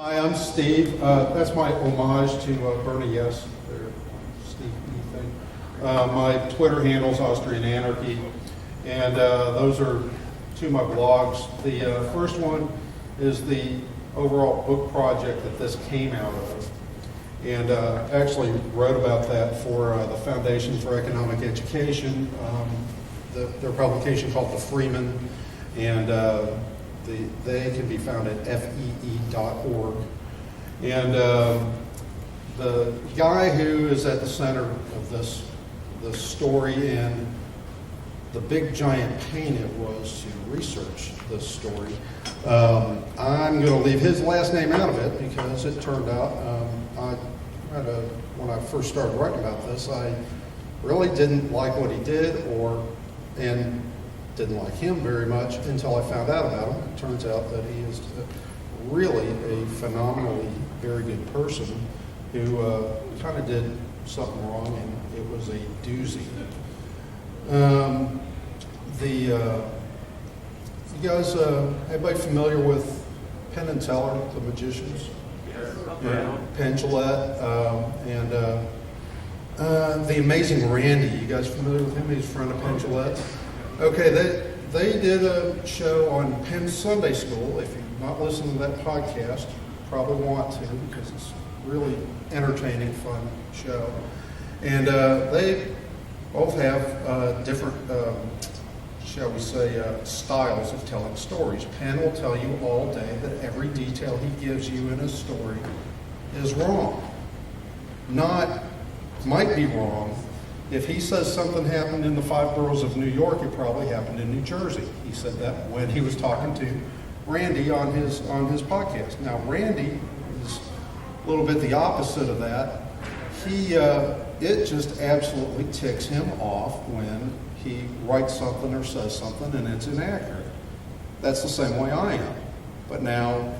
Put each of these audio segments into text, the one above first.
Hi, I'm Steve. That's my homage to Bernie Yes, there, Steve thing. My Twitter handle's Austrian Anarchy, and those are two of my blogs. The first one is the overall book project that this came out of, and actually wrote about that for the Foundation for Economic Education, their publication called The Freeman, and they can be found at fee.org. And the guy who is at the center of this story and the big giant pain it was to research this story, I'm going to leave his last name out of it because it turned out, when I first started writing about this, I really didn't like what he did and didn't like him very much until I found out about him. It turns out that he is really a phenomenally very good person who kind of did something wrong, and it was a doozy. You guys, anybody familiar with Penn and Teller, the magicians? Yeah. Penn Jillette, and the Amazing Randy. You guys familiar with him? He's a friend of Penn Jillette. Okay, they did a show on Penn Sunday School. If you've not listened to that podcast, you probably want to because it's really entertaining, fun show. And they both have different, shall we say, styles of telling stories. Penn will tell you all day that every detail he gives you in a story is wrong. Might be wrong. If he says something happened in the 5 boroughs of New York, it probably happened in New Jersey. He said that when he was talking to Randy on his podcast. Now, Randy is a little bit the opposite of that. It just absolutely ticks him off when he writes something or says something and it's inaccurate. That's the same way I am. But now,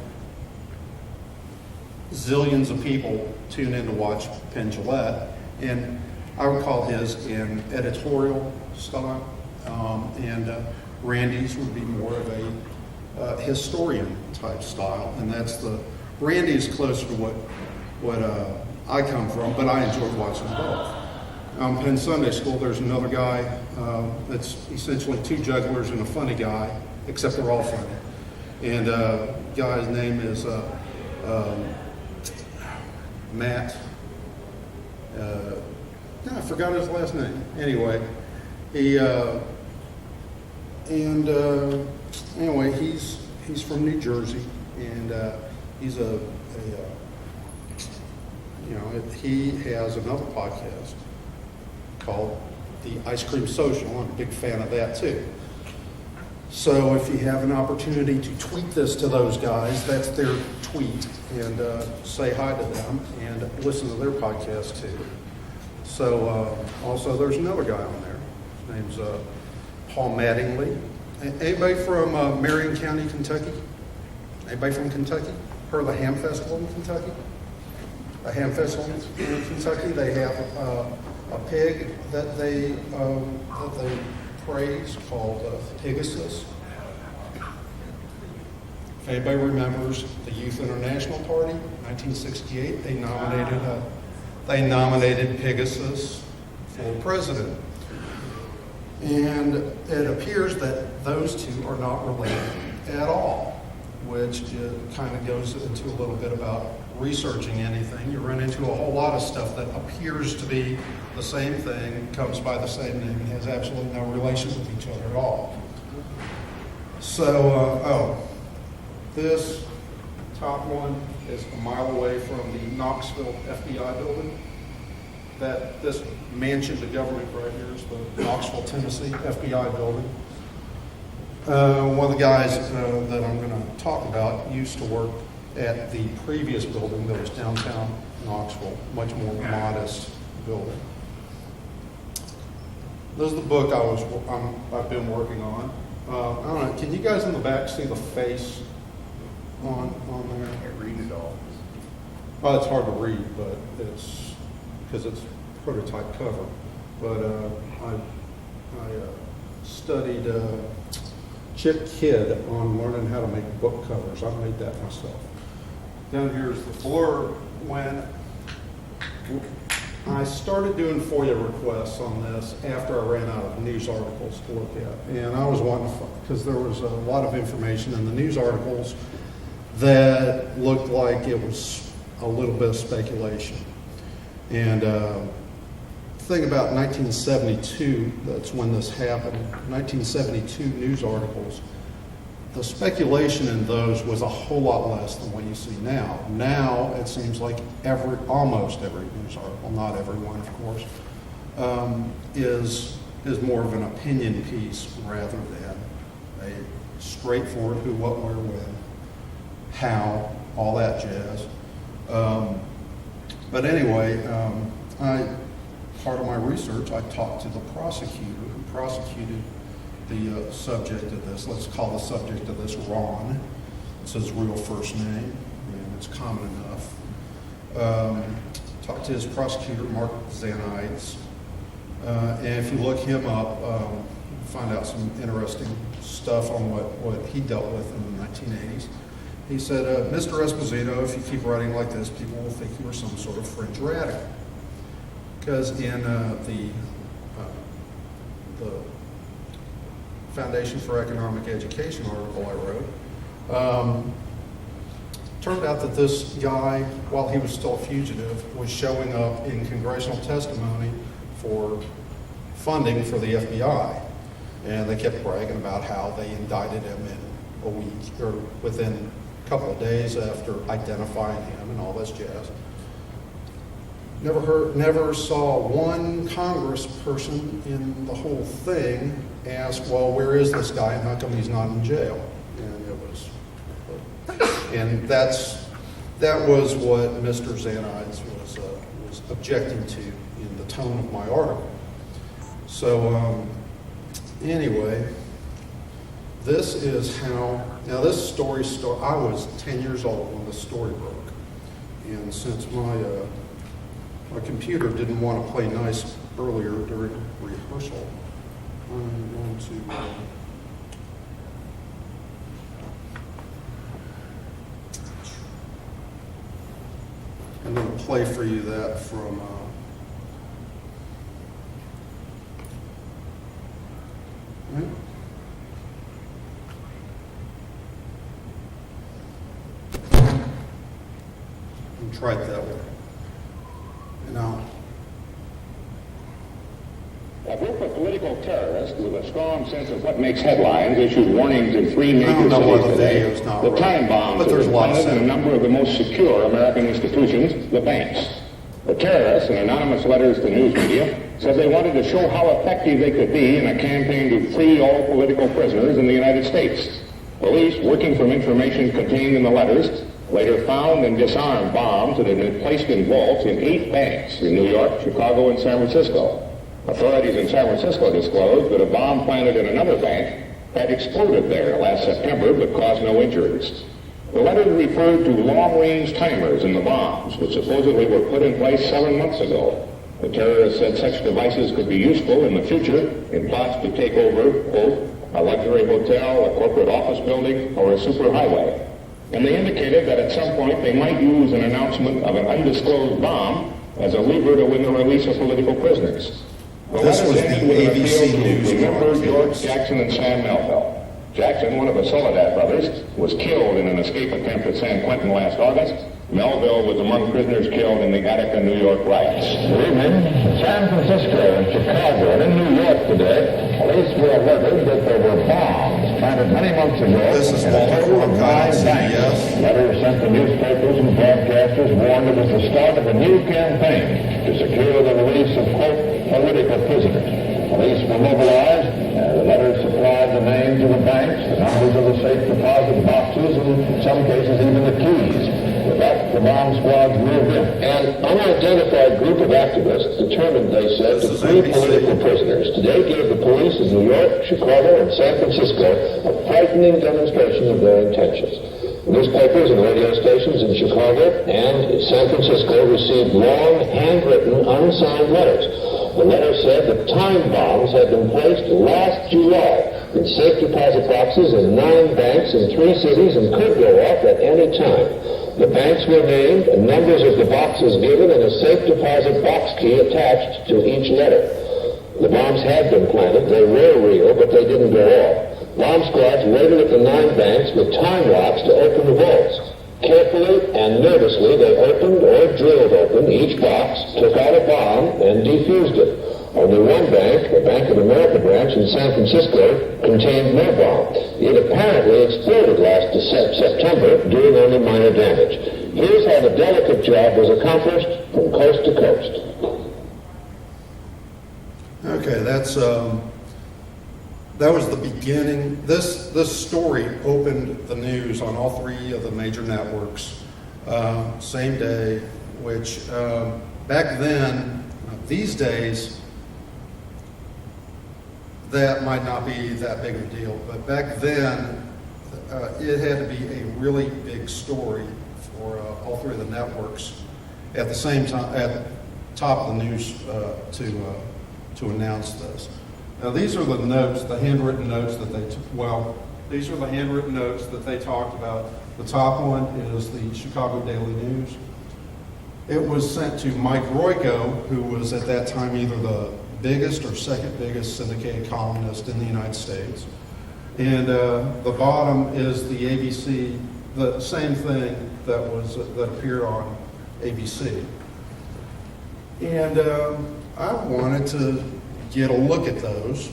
zillions of people tune in to watch Penn Jillette, and I would call his in editorial style, and Randy's would be more of a historian type style, and Randy is closer to what I come from, but I enjoyed watching both. Penn Sunday School, there's another guy that's essentially 2 jugglers and a funny guy, except they're all funny. And guy's name is Matt. I forgot his last name. Anyway, he's from New Jersey, and he's he has another podcast called The Ice Cream Social. I'm a big fan of that too. So if you have an opportunity to tweet this to those guys, that's their tweet, and say hi to them and listen to their podcast too. So also there's another guy on there. His name's Paul Mattingly. Anybody from Marion County, Kentucky? Anybody from Kentucky? Heard of the Ham Festival in Kentucky? A ham festival in Kentucky. They have a pig that they praise called Pegasus. If anybody remembers the Youth International Party, 1968, they nominated Pegasus for president. And it appears that those two are not related at all, which kind of goes into a little bit about researching anything. You run into a whole lot of stuff that appears to be the same thing, comes by the same name, and has absolutely no relation with each other at all. So, this top one is a mile away from the Knoxville FBI building. This mansion, the government right here, is the Knoxville, Tennessee FBI building. One of the guys that I'm going to talk about used to work at the previous building that was downtown Knoxville, much more modest building. This is the book I've been working on. I don't know, can you guys in the back see the face on there? I can't read it all. Well, it's hard to read, but it's because it's prototype cover. But I studied Chip Kidd on learning how to make book covers. I made that myself. down here is the blurb. When I started doing FOIA requests on this after I ran out of news articles to look at. And I was wanting to, because there was a lot of information in the news articles that looked like it was a little bit of speculation. And the thing about 1972, that's when this happened, 1972 news articles, the speculation in those was a whole lot less than what you see now. Now it seems like almost every news article, not every one of course, is more of an opinion piece rather than a straightforward who, what, where, when, how, all that jazz. But anyway, part of my research, I talked to the prosecutor who prosecuted the subject of this. Let's call the subject of this Ron. It's his real first name, and it's common enough. Talked to his prosecutor, Mark Zanites, and if you look him up, find out some interesting stuff on what he dealt with in the 1980s. He said, Mr. Esposito, if you keep writing like this, people will think you are some sort of fringe radical. Because in the Foundation for Economic Education article I wrote, turned out that this guy, while he was still a fugitive, was showing up in congressional testimony for funding for the FBI. And they kept bragging about how they indicted him in a week or within a couple of days after identifying him and all this jazz. Never saw one congressperson in the whole thing ask, well, where is this guy and how come he's not in jail? And that was what Mr. Zanites was objecting to in the tone of my article. So anyway, this is how, now this story started, I was 10 years old when the story broke. And since my computer didn't want to play nice earlier during rehearsal, I'm going to I'm going to play for you that from right? And try it that way. Now, a group of political terrorists with a strong sense of what makes headlines issued warnings in 3 major cities today. The time bombs that were planted in a number of the most secure American institutions, the banks. The terrorists, in anonymous letters to news media, said they wanted to show how effective they could be in a campaign to free all political prisoners in the United States. Police, working from information contained in the letters, later found and disarmed bombs that had been placed in vaults in 8 banks in New York, Chicago, and San Francisco. Authorities in San Francisco disclosed that a bomb planted in another bank had exploded there last September but caused no injuries. The letters referred to long-range timers in the bombs, which supposedly were put in place 7 months ago. The terrorists said such devices could be useful in the future in plots to take over, quote, a luxury hotel, a corporate office building, or a superhighway. And they indicated that at some point they might use an announcement of an undisclosed bomb as a lever to win the release of political prisoners. This was the ABC News. Remember George Jackson and Sam Melville. Jackson, one of the Soledad brothers, was killed in an escape attempt at San Quentin last August. Melville was among prisoners killed in the Attica, New York riots. Good evening. San Francisco and Chicago and in New York today, police were alerted that there were bombs planted many months ago. This is Walter Guys, yes. Letters sent to newspapers and broadcasters warned it was the start of a new campaign to secure the release of, quote, political prisoners. Police were mobilized. The letters supplied the names of the banks, the numbers of the safe deposit boxes, and in some cases even the keys. With that, the bomb squads moved in. An unidentified group of activists determined, they said, to free political prisoners. Today gave the police in New York, Chicago, and San Francisco a frightening demonstration of their intentions. Newspapers and radio stations in Chicago and San Francisco received long, handwritten, unsigned letters. The letter said that time bombs had been placed last July in safe deposit boxes in 9 banks in 3 cities and could go off at any time. The banks were named, and numbers of the boxes given, and a safe deposit box key attached to each letter. The bombs had been planted. They were real, but they didn't go off. Bomb squads waited at the 9 banks with time locks to open the vaults. Carefully and nervously, they opened or drilled open each box, took out a bomb, and defused it. Only one bank, the Bank of Amerika branch in San Francisco, contained no bomb. It apparently exploded last September, doing only minor damage. Here's how the delicate job was accomplished from coast to coast. Okay, that was the beginning. This story opened the news on all 3 of the major networks, same day, which back then, these days, that might not be that big of a deal, but back then, it had to be a really big story for all 3 of the networks at the same time, at the top of the news to announce this. Now, these are the notes, the handwritten notes that these are the handwritten notes that they talked about. The top one is the Chicago Daily News. It was sent to Mike Royko, who was at that time either the biggest or second biggest syndicated columnist in the United States. And the bottom is the ABC, the same thing that appeared on ABC. And I wanted to get a look at those,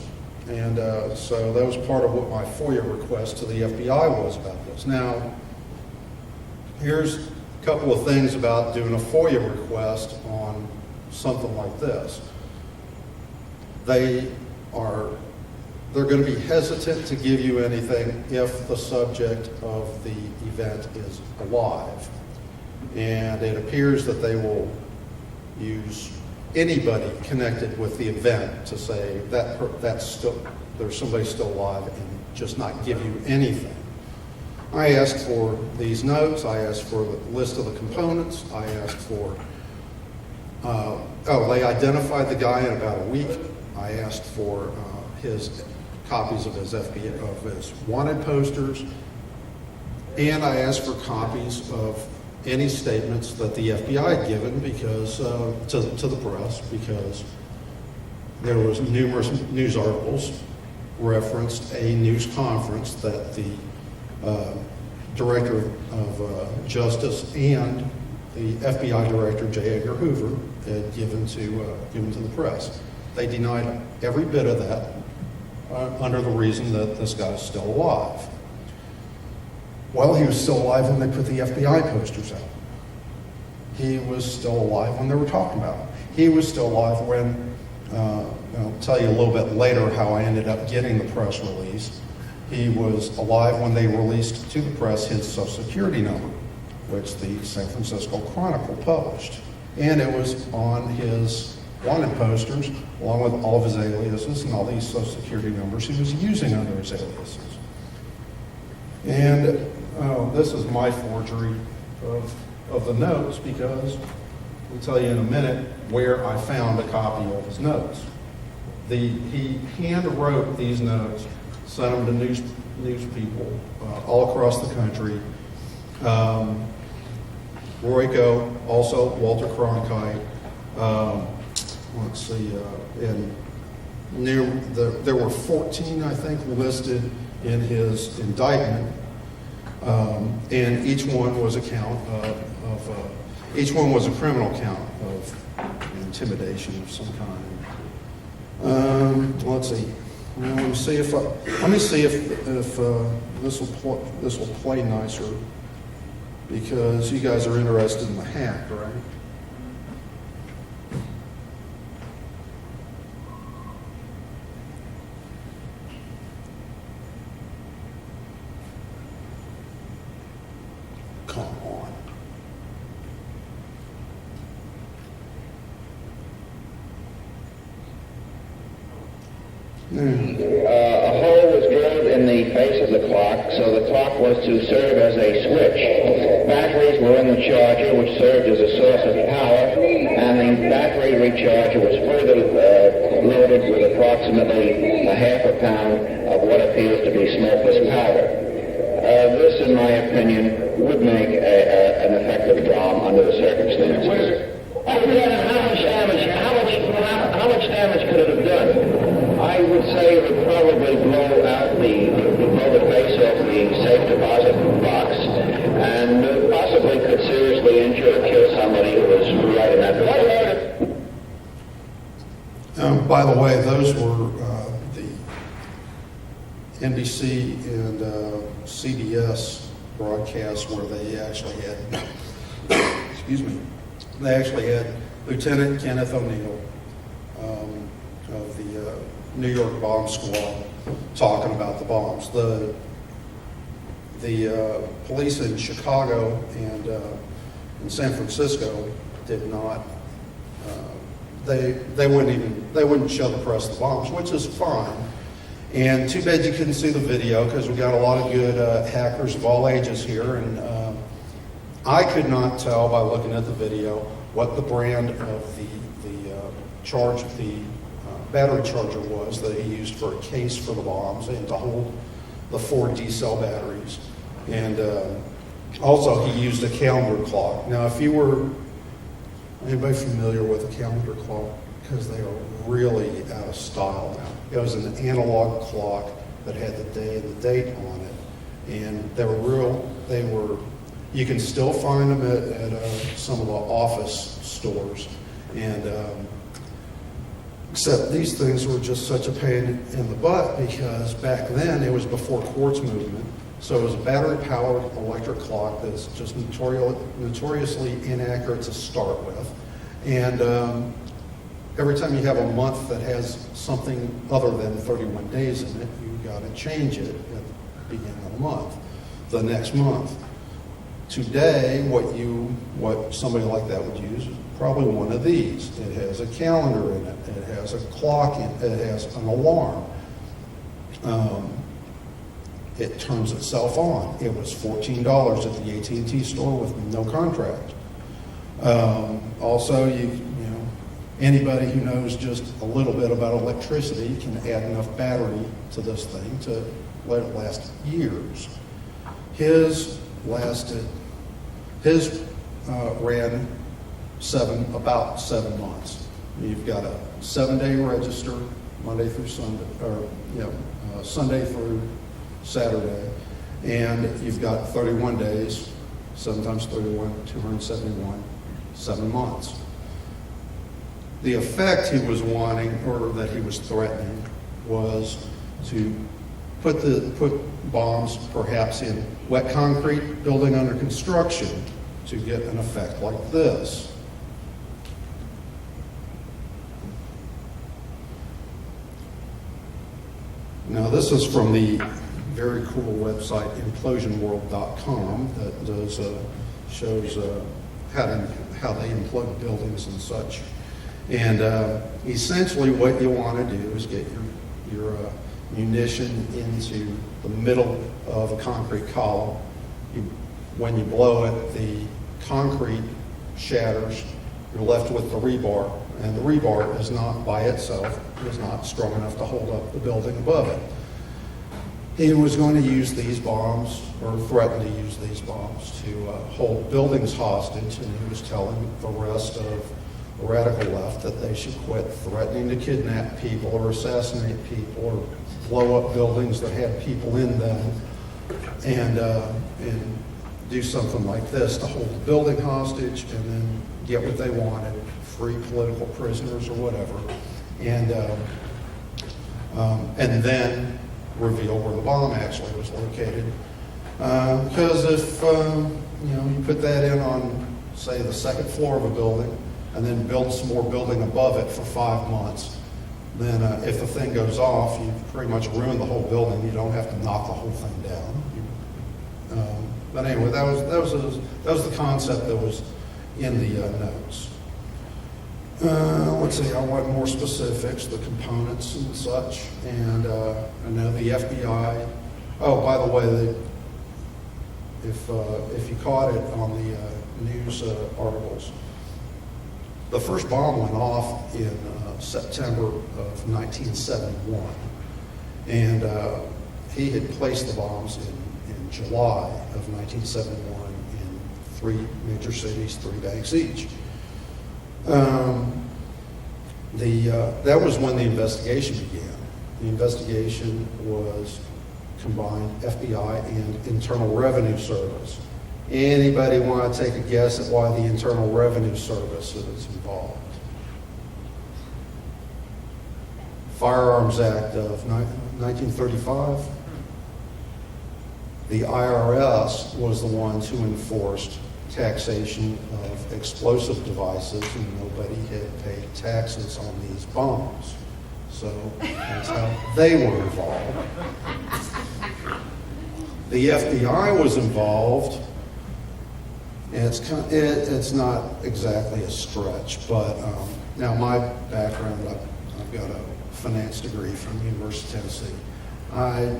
and so that was part of what my FOIA request to the FBI was about this. Now, here's a couple of things about doing a FOIA request on something like this. They're going to be hesitant to give you anything if the subject of the event is alive. And it appears that they will use anybody connected with the event to say there's somebody still alive and just not give you anything. I asked for these notes. I asked for the list of the components. I asked for, they identified the guy in about a week. I asked for his copies of his wanted posters, and I asked for copies of any statements that the FBI had given because to the press, because there was numerous news articles referenced a news conference that the Director of Justice and the FBI Director J. Edgar Hoover had given to the press. They denied every bit of that under the reason that this guy is still alive. Well, he was still alive when they put the FBI posters out. He was still alive when they were talking about him. He was still alive when, I'll tell you a little bit later how I ended up getting the press release. He was alive when they released to the press his Social Security number, which the San Francisco Chronicle published. And it was on his wanted posters, along with all of his aliases and all these Social Security numbers he was using under his aliases. And this is my forgery of the notes, because I'll tell you in a minute where I found a copy of his notes. He hand wrote these notes, sent them to news people all across the country. Royko, also Walter Cronkite. Let's see, there were 14, I think, listed in his indictment, and each one was a count each one was a criminal count of intimidation of some kind. Let's see. Let me see if this will play nicer, because you guys are interested in the hack, right? Come on. A hole was drilled in the face of the clock, so the clock was to serve as a switch. Batteries were in the charger, which served as a source of power, and the battery recharger was further loaded with approximately a half a pound of what appears to be smokeless powder. This in my opinion, would make an effective bomb under the circumstances. How much damage could it have done? I would say it would probably blow the face off the safe deposit box, and possibly could seriously injure or kill somebody who was right in that position. By the way, those were the NBC and CBS broadcasts where they actually had, excuse me, they actually had Lieutenant Kenneth O'Neill of the New York Bomb Squad talking about the bombs. The police in Chicago and in San Francisco did not. They wouldn't show the press the bombs, which is fine. And too bad you couldn't see the video because we got a lot of good hackers of all ages here, and I could not tell by looking at the video what the brand of the battery charger was that he used for a case for the bombs and to hold the 4 D-cell batteries. And also he used a calendar clock. Now, if you were anybody familiar with a calendar clock, because they are really out of style now. It was an analog clock that had the day and the date on it, and you can still find them at some of the office stores, and except these things were just such a pain in the butt because back then it was before quartz movement, so it was a battery-powered electric clock that's just notoriously inaccurate to start with, and every time you have a month that has something other than 31 days in it, you got to change it at the beginning of the month, the next month. Today, what somebody like that would use is probably one of these. It has a calendar in it. It has a clock in it. It has an alarm. It turns itself on. It was $14 at the AT&T store with no contract. Also, anybody who knows just a little bit about electricity can add enough battery to this thing to let it last years. His ran about 7 months. You've got a 7-day register, Monday through Sunday, Sunday through Saturday, and you've got 31 days, 7 times 31, 271, 7 months. The effect he was wanting, or that he was threatening, was to put bombs perhaps in wet concrete building under construction to get an effect like this. Now this is from the very cool website implosionworld.com that shows how they implode buildings and such. And essentially what you want to do is get your munition into the middle of a concrete column. When you blow it, the concrete shatters. You're left with the rebar, and the rebar is not by itself, is not strong enough to hold up the building above it. He was going to use these bombs, or threaten to use these bombs, to hold buildings hostage, and he was telling the rest of the radical left that they should quit threatening to kidnap people or assassinate people or blow up buildings that had people in them, and do something like this to hold the building hostage and then get what they wanted, free political prisoners or whatever, and then reveal where the bomb actually was located. Because if you put that in on, say, the second floor of a building and then build some more building above it for 5 months, then if the thing goes off, you've pretty much ruined the whole building. You don't have to knock the whole thing down. But anyway, that was the concept that was in the notes. Let's see, I want more specifics, the components and such. And I know the FBI. Oh, by the way, if you caught it on the news articles, the first bomb went off in September of 1971, and he had placed the bombs in July of 1971 in 3 major cities, 3 banks each. That was when the investigation began. The investigation was combined FBI and Internal Revenue Service. Anybody want to take a guess at why the Internal Revenue Service is involved? Firearms Act of 1935. The IRS was the ones who enforced taxation of explosive devices, and nobody had paid taxes on these bombs. So that's how they were involved. The FBI was involved, and it's not exactly a stretch, but now my background, I've got a finance degree from the University of Tennessee. I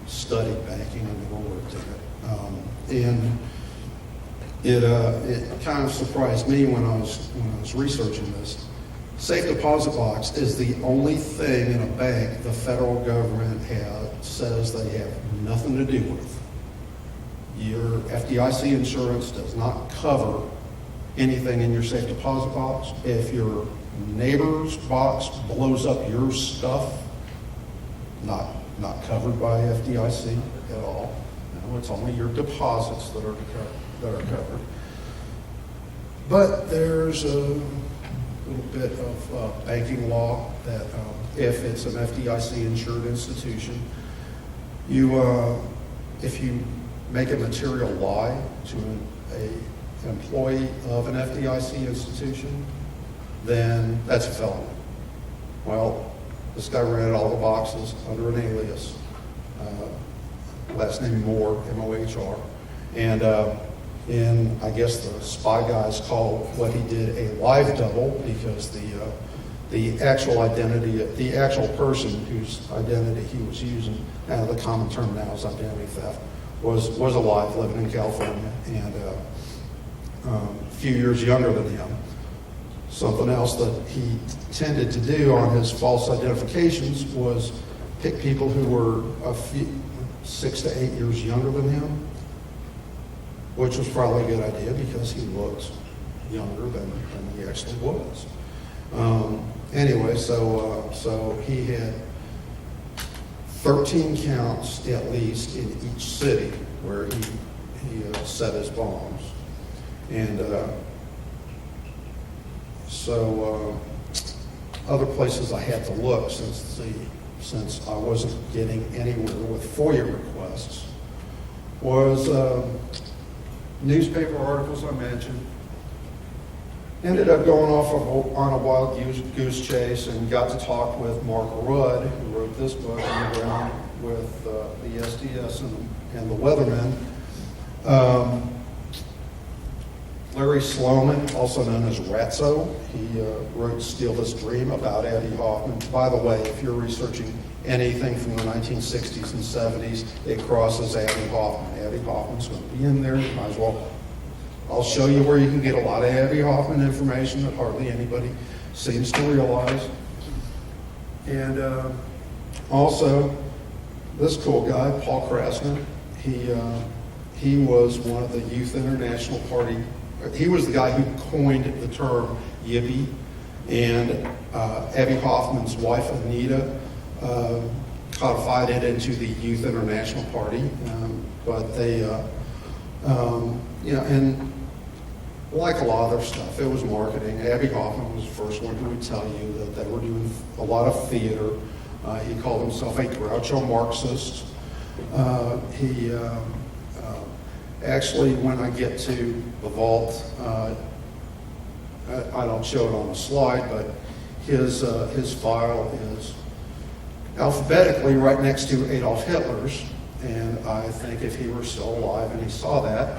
studied banking and never worked in it. And it kind of surprised me when I was researching this. Safe deposit box is the only thing in a bank the federal government says they have nothing to do with. Your FDIC insurance does not cover anything in your safe deposit box. If your neighbor's box blows up your stuff, not covered by FDIC at all. No, it's only your deposits that are covered. But there's a little bit of banking law that if it's an FDIC insured institution, if you make a material lie to an employee of an FDIC institution, then that's a felony. Well, this guy ran all the boxes under an alias, last name Moore, M-O-H-R, and I guess the spy guys call what he did a live double, because the actual identity, the actual person whose identity he was using, the common term now is identity theft, was alive, living in California, and a few years younger than him. Something else that he tended to do on his false identifications was pick people who were 6 to 8 years younger than him, which was probably a good idea because he looked younger than he actually was. Anyway, so he had 13 counts at least in each city where he set his bombs. And so other places I had to look since I wasn't getting anywhere with FOIA requests was newspaper articles I mentioned. Ended up going off on a wild goose chase and got to talk with Mark Rudd, who wrote this book, on the ground with the SDS and the Weathermen. Larry Sloman, also known as Ratso, he wrote Steal This Dream about Abbie Hoffman. By the way, if you're researching anything from the 1960s and 70s, it crosses Abbie Hoffman. Abbie Hoffman's going to be in there. You might as well. I'll show you where you can get a lot of Abbie Hoffman information that hardly anybody seems to realize. And also, this cool guy, Paul Krasner, he was one of the Youth International Party. He was the guy who coined the term yippie, and Abbie Hoffman's wife, Anita, codified it into the Youth International Party. But they, and like a lot of their stuff, it was marketing. Abbie Hoffman was the first one who would tell you that they were doing a lot of theater. He called himself a Groucho Marxist. Actually, when I get to the vault, I don't show it on the slide, but his file is alphabetically right next to Adolf Hitler's. And I think if he were still alive and he saw that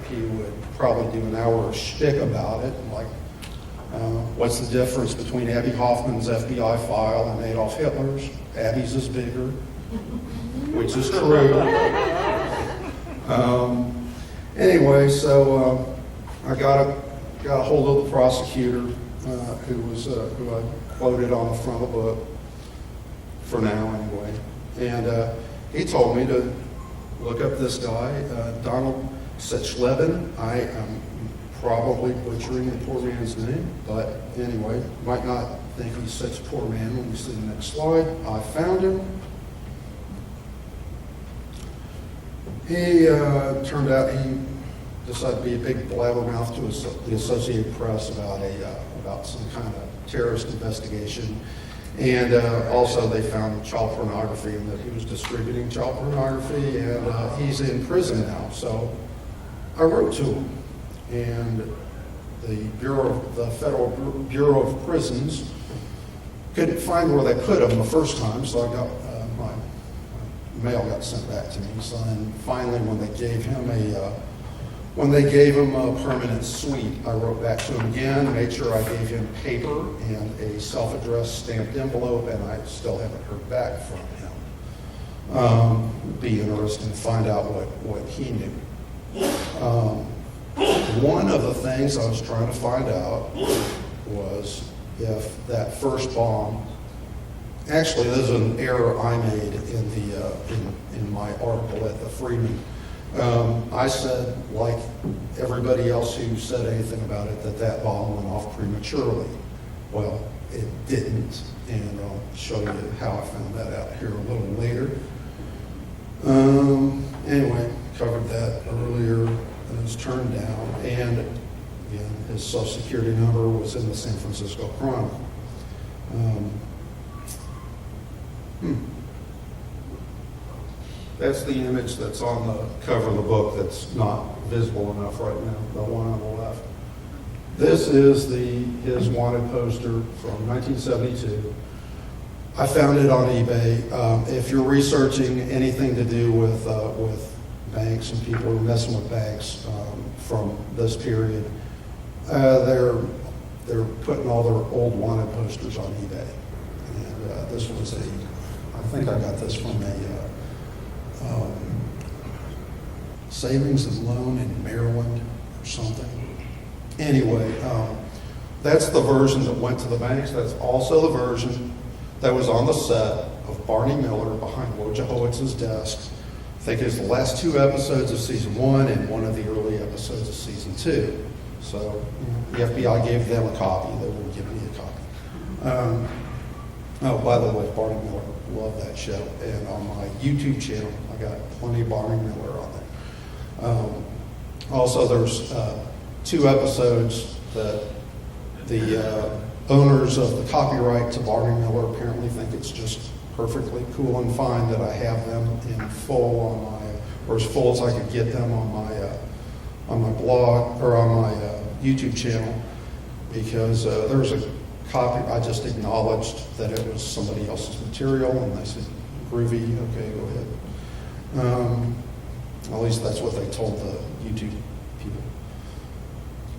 he would probably do an hour of shtick about it, like what's the difference between Abbie Hoffman's FBI file and Adolf Hitler's? Abbie's is bigger, which is true. Anyway, so I got a hold of the prosecutor who I quoted on the front of the book for now anyway, and he told me to look up this guy, Donald Sechleben. I am probably butchering the poor man's name, but anyway, might not think he's such a poor man when you see the next slide. I found him. He turned out he decided to be a big blabbermouth to the Associated Press about some kind of terrorist investigation. And also they found child pornography and that he was distributing child pornography, and he's in prison now. So I wrote to him, and the Federal Bureau of Prisons couldn't find where they put him the first time, so I got my mail got sent back to me. So then finally, when they gave him a permanent suite, I wrote back to him again, made sure I gave him paper and a self-addressed stamped envelope, and I still haven't heard back from him. Be interesting to find out what he knew. One of the things I was trying to find out was if that first bomb, actually this is an error I made in my article at the Freeman. I said, like everybody else who said anything about it, that bomb went off prematurely. Well, it didn't, and I'll show you how I found that out here a little later. Anyway, covered that earlier. It was turned down, and again, his Social Security number was in the San Francisco Chronicle. That's the image that's on the cover of the book that's not visible enough right now, the one on the left. This is his wanted poster from 1972. I found it on eBay. If you're researching anything to do with banks and people who are messing with banks from this period, they're putting all their old wanted posters on eBay. And this was I think I got this from a savings and loan in Maryland or something. Anyway, that's the version that went to the banks. That's also the version that was on the set of Barney Miller behind Wojciechowicz's desk. I think it was the last 2 episodes of season 1 and one of the early episodes of season 2. So the FBI gave them a copy. They wouldn't give me a copy. Oh, by the way, Barney Miller, love that show. And on my YouTube channel, I got plenty of Barney Miller on there. Also, there's 2 episodes that the owners of the copyright to Barney Miller apparently think it's just perfectly cool and fine that I have them in full on my, or as full as I could get them on my blog or on my YouTube channel, because there's a copy. I just acknowledged that it was somebody else's material, and they said, "Groovy, okay, go ahead." At least that's what they told the YouTube people.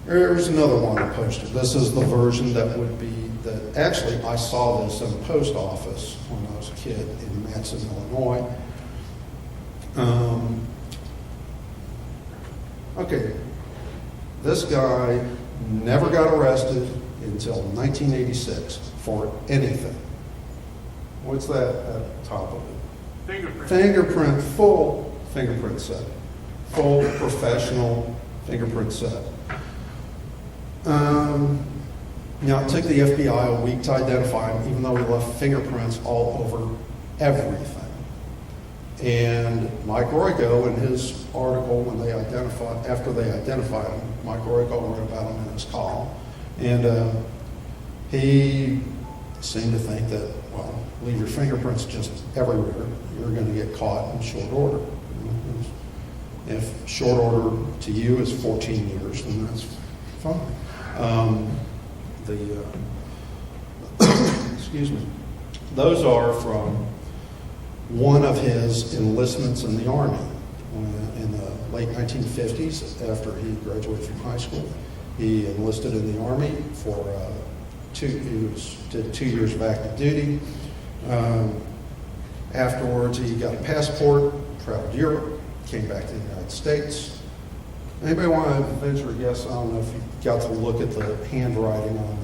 There's another one I posted. This is the version that would be that. Actually, I saw this in the post office when I was a kid in Matson, Illinois. Okay, this guy never got arrested until 1986 for anything. What's that at the top of it? Fingerprint, full fingerprint set. Full professional fingerprint set. Now, it took the FBI a week to identify him, even though he left fingerprints all over everything. And Mike Royko, in his article, after they identified him, Mike Royko wrote about him in his column. And he seemed to think that, well, leave your fingerprints just everywhere, you're going to get caught in short order. If short order to you is 14 years, then that's fine. Excuse me. Those are from one of his enlistments in the Army in the late 1950s. After he graduated from high school, he enlisted in the Army for did 2 years of active duty. Afterwards, he got a passport, traveled to Europe, came back to the United States. Anybody want to venture a guess? I don't know if you got to look at the handwriting on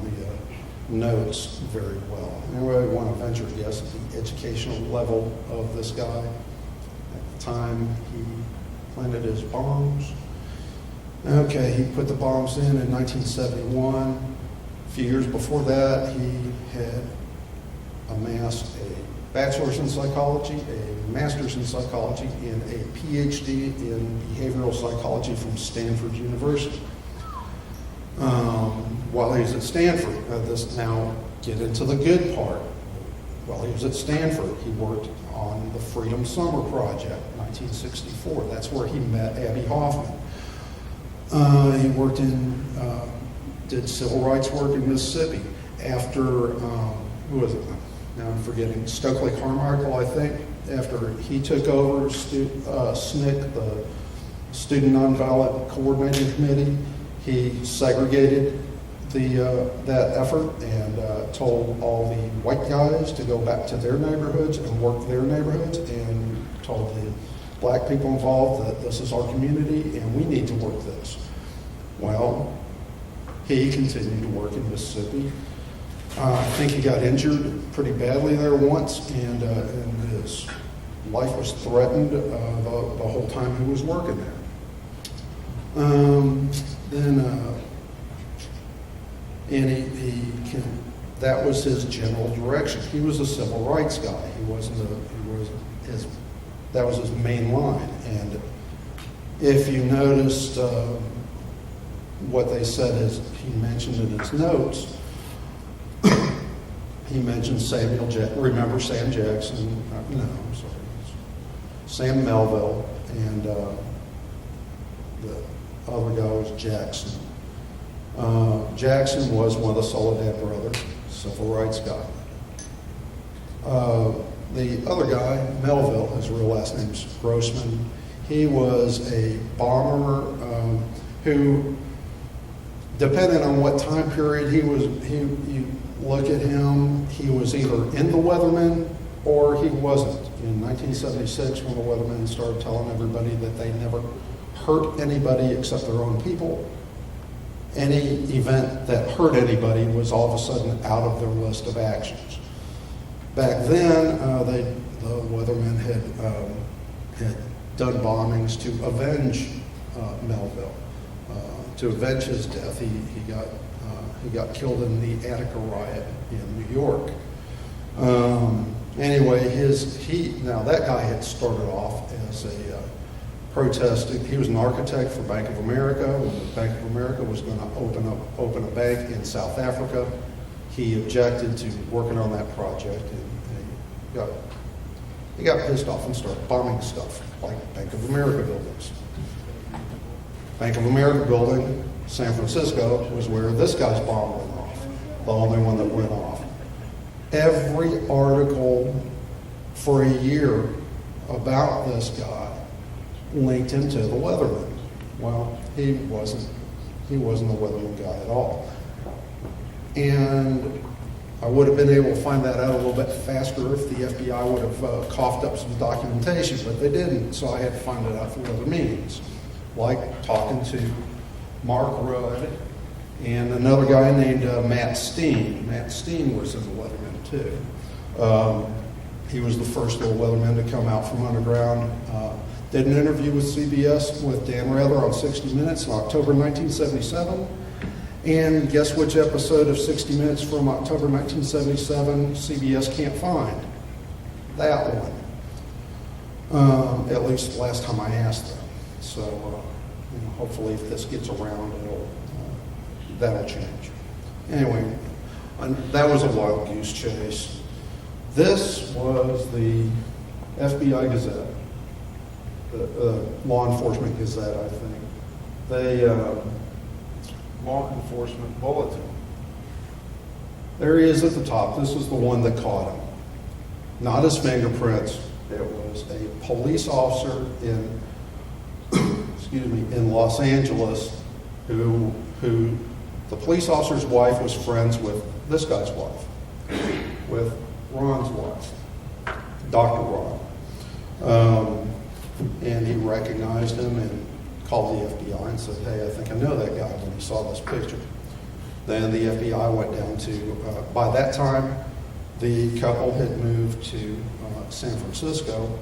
the notes very well. Anybody want to venture a guess at the educational level of this guy? time he planted his bombs. Okay, he put the bombs in 1971. A few years before that, he had amassed a bachelor's in psychology, a master's in psychology, and a PhD in behavioral psychology from Stanford University. While he was at Stanford, now get into the good part. While he was at Stanford, he worked on the Freedom Summer Project, 1964. That's where he met Abby Hoffman. He worked did civil rights work in Mississippi. After, who was it? Now I'm forgetting, Stokely Carmichael, I think. After he took over SNCC, the Student Nonviolent Coordinating Committee, he segregated that effort and told all the white guys to go back to their neighborhoods and work their neighborhoods, and told the black people involved that this is our community and we need to work this. Well, he continued to work in Mississippi. I think he got injured pretty badly there once, and his life was threatened the whole time he was working there. That was his general direction. He was a civil rights guy. That was his main line. And if you noticed what they said is, he mentioned in his notes, he mentioned remember Sam Jackson? No, I'm sorry. Sam Melville, and the other guy was Jackson. Jackson was one of the Soledad brothers, civil rights guy. The other guy, Melville, his real last name's Grossman, he was a bomber who, depending on what time period you look at him, he was either in the Weathermen or he wasn't. In 1976, when the Weathermen started telling everybody that they never hurt anybody except their own people, any event that hurt anybody was all of a sudden out of their list of actions. Back then, the Weathermen had done bombings to avenge Melville. To avenge his death, he got killed in the Attica riot in New York. Anyway, now that guy had started off as a protesting. He was an architect for Bank of America. When the Bank of America was going to open a bank in South Africa, he objected to working on that project, and he got pissed off and started bombing stuff like Bank of America buildings. Bank of America building, San Francisco, was where this guy's bomb went off, the only one that went off. Every article for a year about this guy linked him to the Weatherman. Well, he wasn't a Weatherman guy at all. And I would have been able to find that out a little bit faster if the FBI would have coughed up some documentation, but they didn't, so I had to find it out through other means, like talking to Mark Rudd and another guy named Matt Steen. Matt Steen was in the Weatherman too. He was the first little Weatherman to come out from underground. Did an interview with CBS with Dan Rather on 60 Minutes in October 1977. And guess which episode of 60 Minutes from October 1977 CBS can't find? That one. At least the last time I asked them. So hopefully if this gets around, that'll change. Anyway, that was a wild goose chase. This was the FBI Gazette. The Law Enforcement Gazette, I think. Law Enforcement Bulletin. There he is at the top. This is the one that caught him. Not his fingerprints. It was a police officer in Los Angeles who the police officer's wife was friends with this guy's wife, with Ron's wife, Dr. Ron. And he recognized him and called the FBI and said, hey, I think I know that guy, when he saw this picture. Then the FBI went down to, by that time, the couple had moved to San Francisco,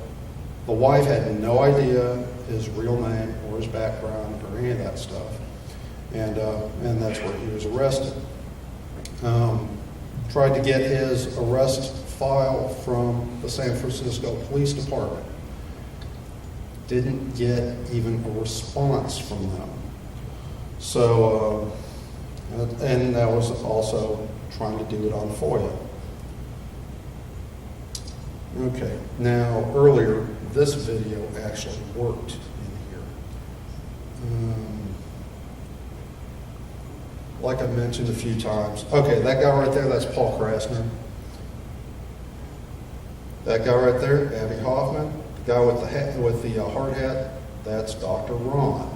The wife had no idea his real name or his background or any of that stuff. And that's where he was arrested. Tried to get his arrest file from the San Francisco Police Department. Didn't get even a response from them. So, and that was also trying to do it on FOIA. Okay, now earlier, this video actually worked in here. Like I mentioned a few times. Okay, that guy right there, that's Paul Krasner. That guy right there, Abby Hoffman. The guy with the hat, with the hard hat, that's Dr. Ron.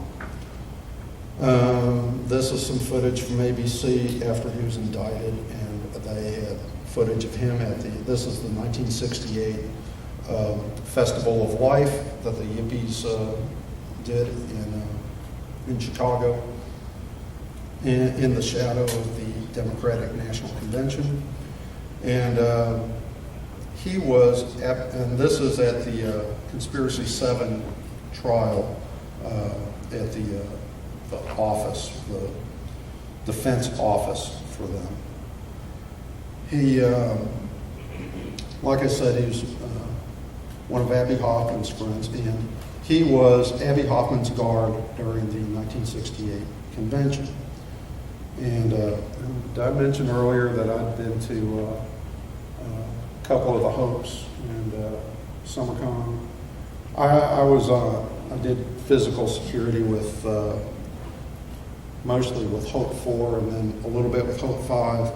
This is some footage from ABC after he was indicted, and they had footage of him at this is the 1968 Festival of Life that the Yippies did in Chicago, in the shadow of the Democratic National Convention. And he was, and this is at the Conspiracy 7 trial at the office, the defense office for them. He, like I said, he was one of Abby Hoffman's friends, and he was Abby Hoffman's guard during the 1968 convention. And did I mention earlier that I'd been to a couple of the Hopes and SummerCon? I did physical security with mostly with Hope 4 and then a little bit with Hope 5.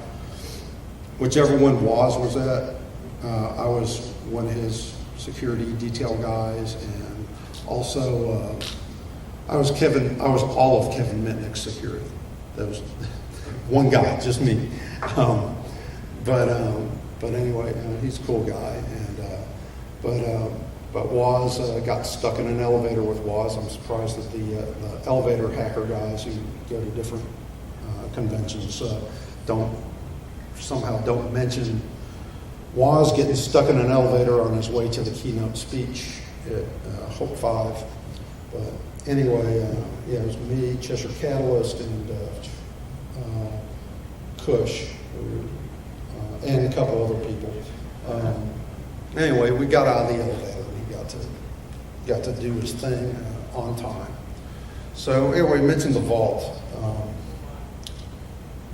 Whichever one was at, I was one of his security detail guys, and also I was all of Kevin Mitnick's security. That was one guy, just me. But anyway, he's a cool guy, and but Woz got stuck in an elevator with Woz. I'm surprised that the elevator hacker guys who go to different conventions don't mention Woz getting stuck in an elevator on his way to the keynote speech at Hope 5. But anyway, yeah, it was me, Cheshire Catalyst, and Cush, and a couple other people. Anyway, we got out of the elevator. He got to do his thing on time. So anyway, mentioned the vault.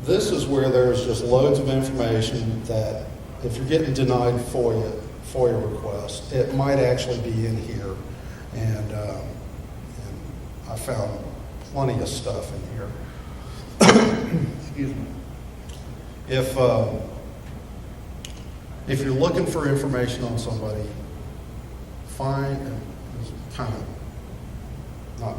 This is where there's just loads of information that if you're getting denied FOIA requests, it might actually be in here. And I found plenty of stuff in here. Excuse me. If you're looking for information on somebody, find, kind of, not,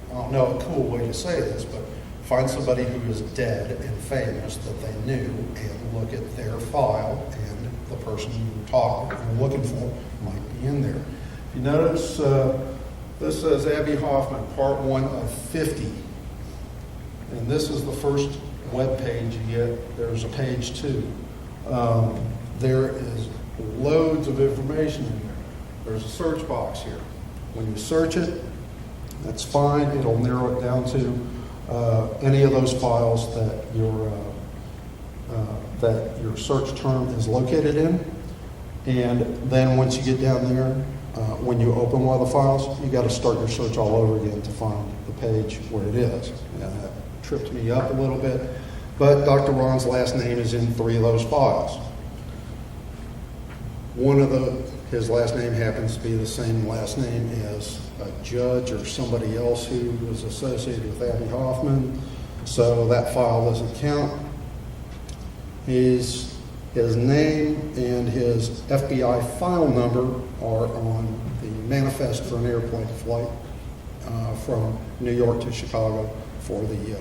I don't know a cool way to say this, but find somebody who is dead and famous that they knew and look at their file, and the person you're looking for might be in there. If you notice, this says Abby Hoffman, part 1 of 50. And this is the first web page you get. There's a page 2. There is loads of information in there. There's a search box here. When you search it, that's fine. It'll narrow it down to any of those files that your search term is located in. And then once you get down there, when you open one of the files, you got to start your search all over again to find the page where it is. And that tripped me up a little bit. But Dr. Ron's last name is in 3 of those files. His last name happens to be the same last name as a judge or somebody else who was associated with Abby Hoffman, so that file doesn't count. His name and his FBI file number are on the manifest for an airplane flight from New York to Chicago for the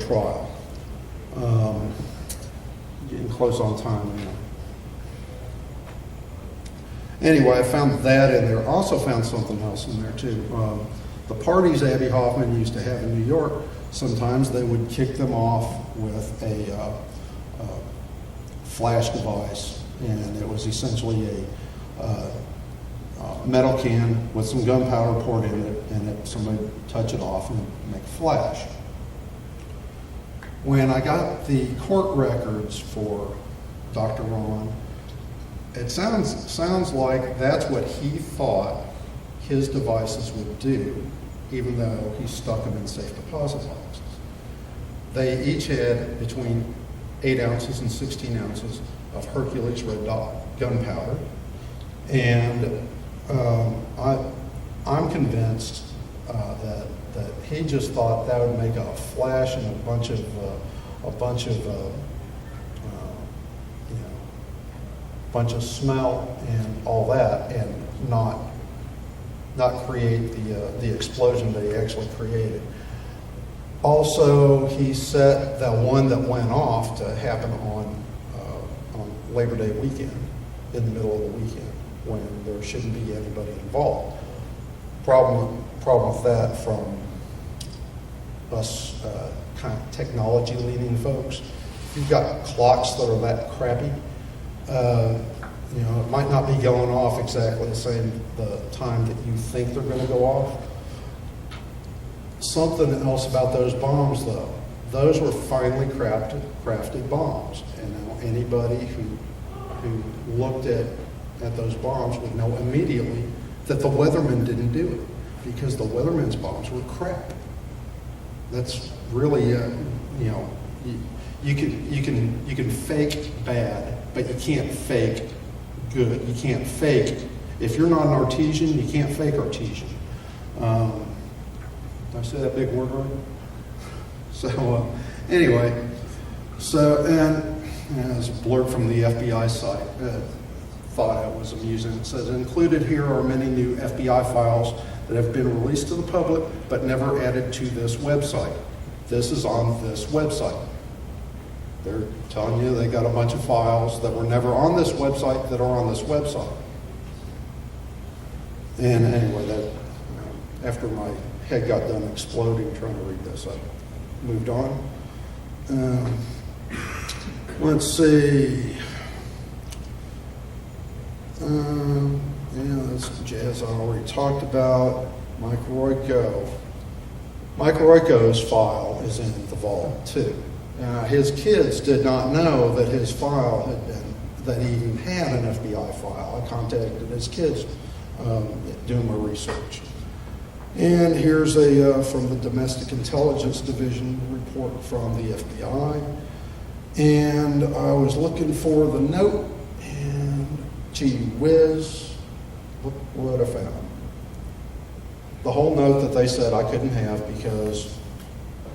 trial. Getting close on time now. Anyway, I found that in there. Also found something else in there too. The parties Abby Hoffman used to have in New York, sometimes they would kick them off with a flash device, and it was essentially metal can with some gunpowder poured in it, and somebody touch it off and make a flash. When I got the court records for Dr. Ron, it sounds like that's what he thought his devices would do, even though he stuck them in safe deposit boxes. They each had between 8 ounces and 16 ounces of Hercules red dot gunpowder, and I'm convinced that he just thought that would make a flash and a bunch of bunch of smell and all that, and not create the explosion that he actually created. Also, he set the one that went off to happen on Labor Day weekend, in the middle of the weekend, when there shouldn't be anybody involved. Problem with that from us kind of technology-leaning folks. If you've got clocks that are that crappy, it might not be going off exactly the time that you think they're going to go off. Something else about those bombs, though. Those were finely crafted bombs, and now anybody who looked at those bombs would know immediately that the weathermen didn't do it, because the weathermen's bombs were crap. That's really, you can fake bad, but you can't fake good. You can't fake. If you're not an artesian, you can't fake artesian. Did I say that big word right? So anyway, and it's a blurb from the FBI site. Thought it was amusing. It says, included here are many new FBI files that have been released to the public but never added to this website. This is on this website. They're telling you they got a bunch of files that were never on this website that are on this website. And anyway, after my head got done exploding trying to read this, I moved on. Let's see. That's jazz I already talked about. Mike Royko. Mike Royko's file is in the vault too. His kids did not know that his file that he even had an FBI file. I contacted his kids doing my research. And here's from the Domestic Intelligence Division report from the FBI. And I was looking for the note, and gee whiz, look what I found. The whole note that they said I couldn't have because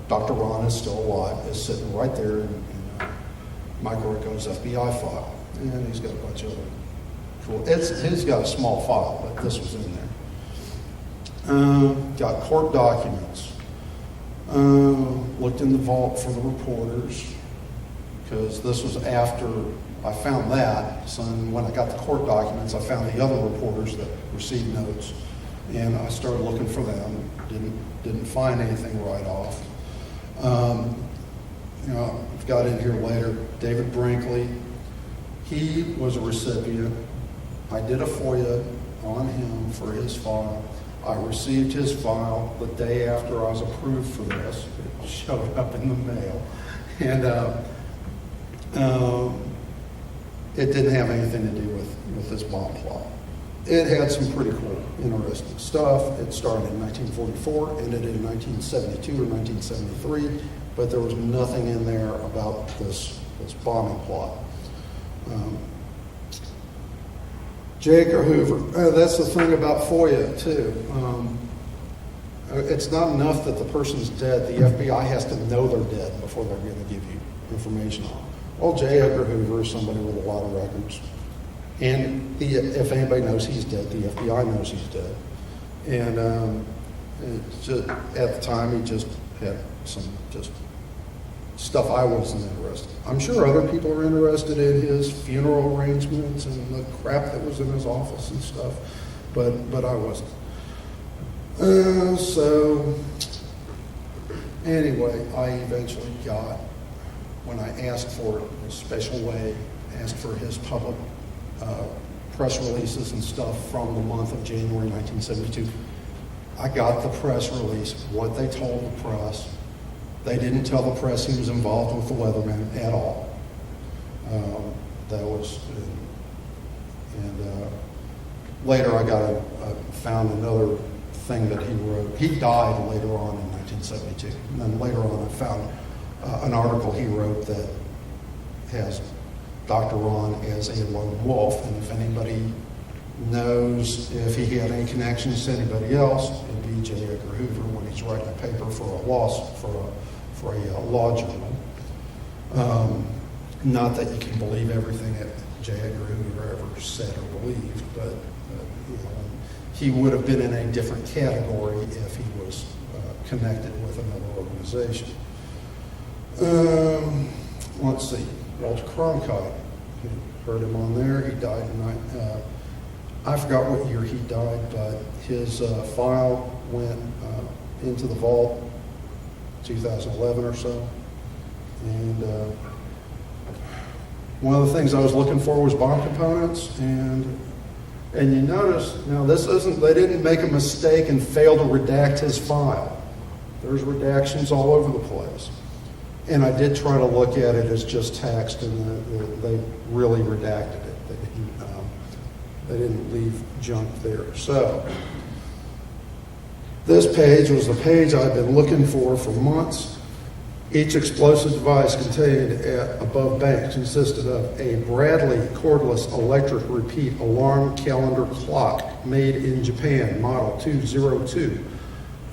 Dr. Ron is still alive is sitting right there in Mike Royko's FBI file. And he's got a bunch of other cool. He's got a small file, but this was in there. Got court documents. Looked in the vault for the reporters, because this was after I found that. So when I got the court documents, I found the other reporters that received notes, and I started looking for them. Didn't find anything right off. I've got in here later, David Brinkley. He was a recipient. I did a FOIA on him for his file. I received his file the day after I was approved for this. It showed up in the mail. And it didn't have anything to do with this bomb plot. It had some pretty cool, interesting stuff. It started in 1944, ended in 1972 or 1973, but there was nothing in there about this bombing plot. J. Edgar Hoover. That's the thing about FOIA, too. It's not enough that the person's dead. The FBI has to know they're dead before they're going to give you information on them. Well, J. Edgar Hoover is somebody with a lot of records. And if anybody knows he's dead, the FBI knows he's dead. And it's just, at the time, he just had some just stuff I wasn't interested in. I'm sure other people are interested in his funeral arrangements and the crap that was in his office and stuff, but I wasn't. So anyway, I eventually got, when I asked for it in a special way, asked for his public press releases and stuff from the month of January 1972. I got the press release, what they told the press. They didn't tell the press he was involved with the Leatherman at all. That was, and later I found another thing that he wrote. He died later on in 1972. And then later on I found an article he wrote that has Dr. Ron as a lone wolf, and if anybody knows if he had any connections to anybody else, it'd be J. Edgar Hoover when he's writing a paper for a law journal. Not that you can believe everything that J. Edgar Hoover ever said or believed, but you know, he would have been in a different category if he was connected with another organization. Let's see, Walter Cronkite, you heard him on there. He died in I forgot what year he died, but his file went into the vault 2011 or so. And one of the things I was looking for was bomb components, and you notice, now this isn't, they didn't make a mistake and fail to redact his file. There's redactions all over the place. And I did try to look at it as just text, and they really redacted it. They didn't leave junk there. So this page was the page I've been looking for months. Each explosive device contained at above bank consisted of a Bradley cordless electric repeat alarm calendar clock made in Japan, model 202.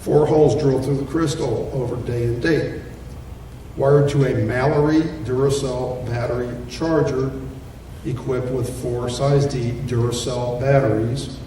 4 holes drilled through the crystal over day and date. Wired to a Mallory Duracell battery charger equipped with 4 size D Duracell batteries.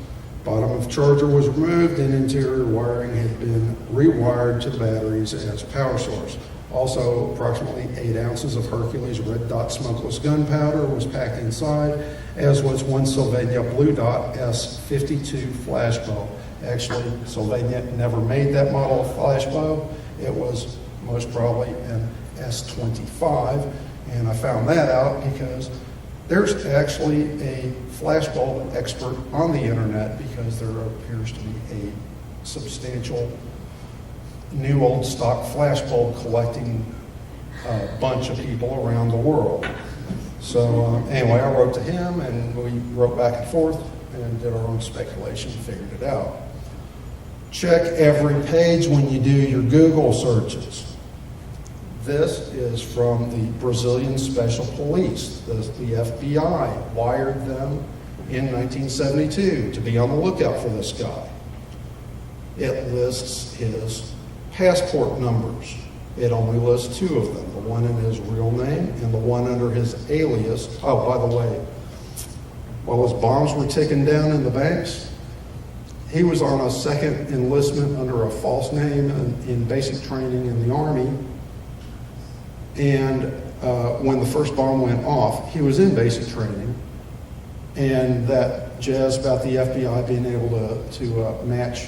Bottom of charger was removed and interior wiring had been rewired to the batteries as power source. Also, approximately 8 ounces of Hercules Red Dot smokeless gunpowder was packed inside, as was 1 Sylvania Blue Dot S52 flash bow. Actually, Sylvania never made that model of flash bow. It was most probably an S25, and I found that out because there's actually a flashbulb expert on the internet, because there appears to be a substantial new old stock flashbulb collecting bunch of people around the world. So anyway, I wrote to him, and we wrote back and forth and did our own speculation and figured it out. Check every page when you do your Google searches. This is from the Brazilian Special Police. The FBI wired them in 1972 to be on the lookout for this guy. It lists his passport numbers. It only lists 2 of them, the one in his real name and the one under his alias. Oh, by the way, while his bombs were ticking down in the banks, he was on a second enlistment under a false name in basic training in the Army. And when the first bomb went off, he was in basic training. And that jazz about the FBI being able to match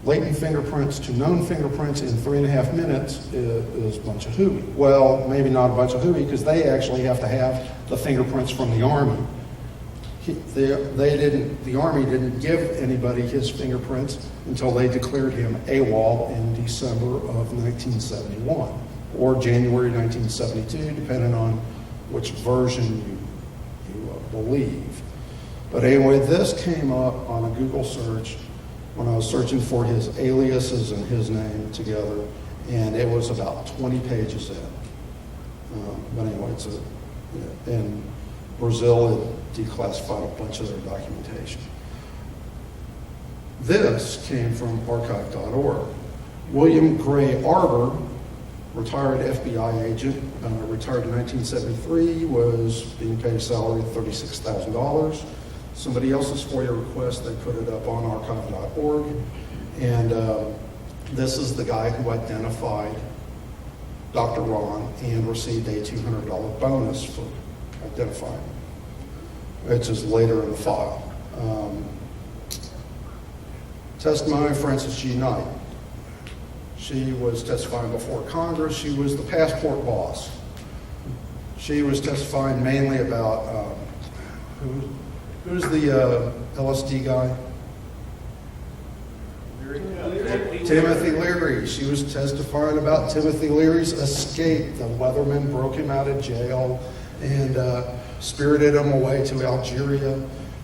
latent fingerprints to known fingerprints in 3.5 minutes is a bunch of hooey. Well, maybe not a bunch of hooey, because they actually have to have the fingerprints from the Army. The Army didn't give anybody his fingerprints until they declared him AWOL in December of 1971. Or January 1972, depending on which version you believe. But anyway, this came up on a Google search when I was searching for his aliases and his name together, and it was about 20 pages in. But anyway, in Brazil, it declassified a bunch of their documentation. This came from archive.org. William Gray Arbor, retired FBI agent, retired in 1973, was being paid a salary of $36,000. Somebody else's FOIA request, they put it up on archive.org. And this is the guy who identified Dr. Ron and received a $200 bonus for identifying him. It's just later in the file. Testimony of Frances G. Knight. She was testifying before Congress. She was the passport boss. She was testifying mainly about who Who's the LSD guy? Timothy Leary. She was testifying about Timothy Leary's escape. The weatherman broke him out of jail and spirited him away to Algeria.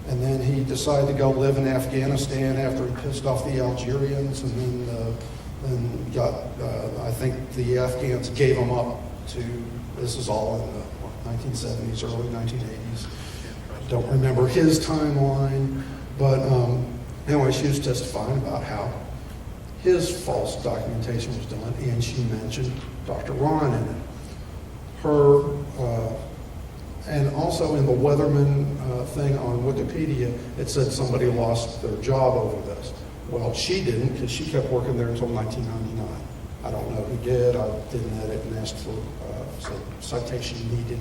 And then he decided to go live in Afghanistan after he pissed off the Algerians. And then got, I think the Afghans gave him up to, this is all in the 1970s, early 1980s. Don't remember his timeline. But anyway, she was testifying about how his false documentation was done, and she mentioned Dr. Ron in it. Her, and also in the Weatherman thing on Wikipedia, it said somebody lost their job over this. Well, she didn't, because she kept working there until 1999. I don't know who did. I didn't edit and asked for some citation needed.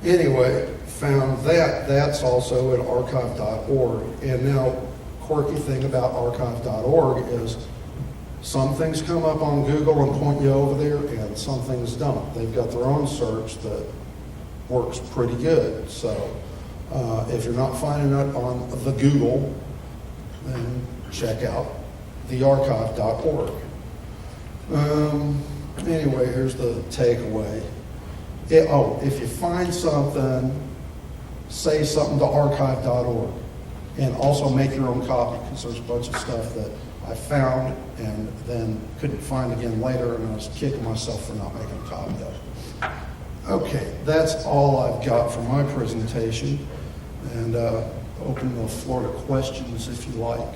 Anyway, found that. That's also at archive.org. And now, quirky thing about archive.org is some things come up on Google and point you over there, and some things don't. They've got their own search that works pretty good. So if you're not finding it on the Google, then check out the archive.org. Anyway, here's the takeaway. If you find something, say something to archive.org. And also make your own copy, because there's a bunch of stuff that I found and then couldn't find again later, and I was kicking myself for not making a copy of it. Okay, that's all I've got for my presentation, and open the floor to questions if you like.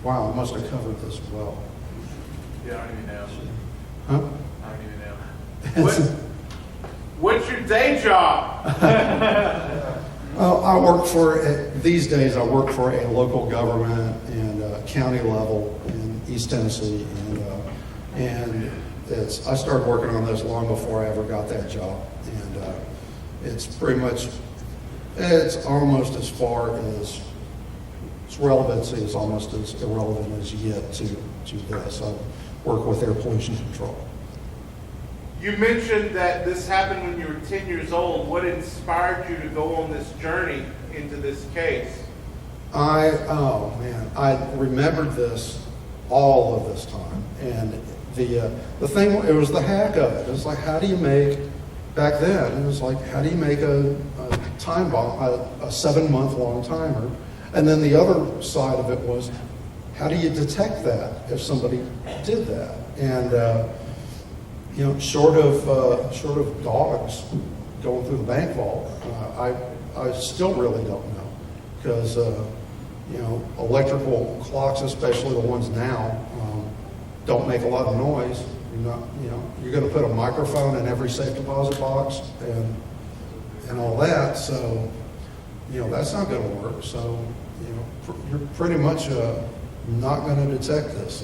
Wow, I must have covered this well. Yeah, I don't even know. Huh? I don't even know. What's your day job? I work for, these days I work for a local government and county level in East Tennessee. And I started working on this long before I ever got that job. And it's pretty much, it's almost as far as, its relevancy is almost as irrelevant as you get to this. I work with air pollution control. You mentioned that this happened when you were 10 years old. What inspired you to go on this journey into this case? I remembered this all of this time. And the thing, it was the hack of it. It was like, how do you make, back then, it was like, how do you make a time bomb, a 7-month-long timer? And then the other side of it was, how do you detect that if somebody did that? And short of dogs going through the bank vault, I still really don't know, because electrical clocks, especially the ones now, don't make a lot of noise. You're going to put a microphone in every safe deposit box and all that, so that's not going to work. So you're pretty much not going to detect this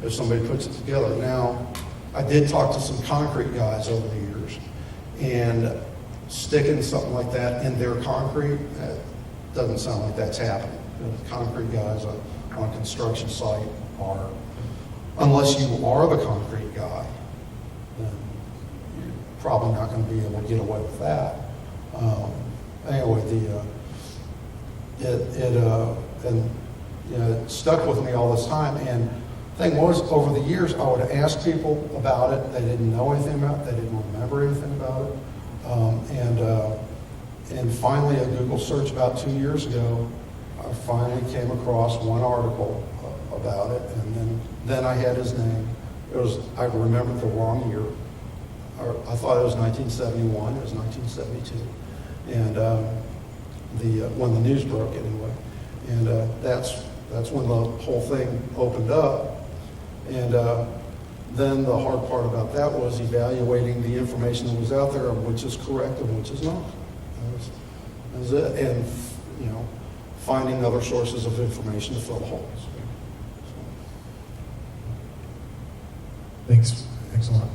if somebody puts it together. Now, I did talk to some concrete guys over the years, and sticking something like that in their concrete, that doesn't sound like that's happening. The concrete guys on a construction site are, unless you are the concrete guy, then you're probably not going to be able to get away with that. Anyway, it stuck with me all this time, and thing was, over the years, I would ask people about it. They didn't know anything about it. They didn't remember anything about it. And finally, a Google search about 2 years ago, I finally came across one article about it, and then I had his name. I remembered the wrong year. I thought it was 1971. It was 1972, and when the news broke anyway. And that's when the whole thing opened up. And then the hard part about that was evaluating the information that was out there, of which is correct and which is not. That was it. And finding other sources of information to fill the holes. Thanks. Excellent.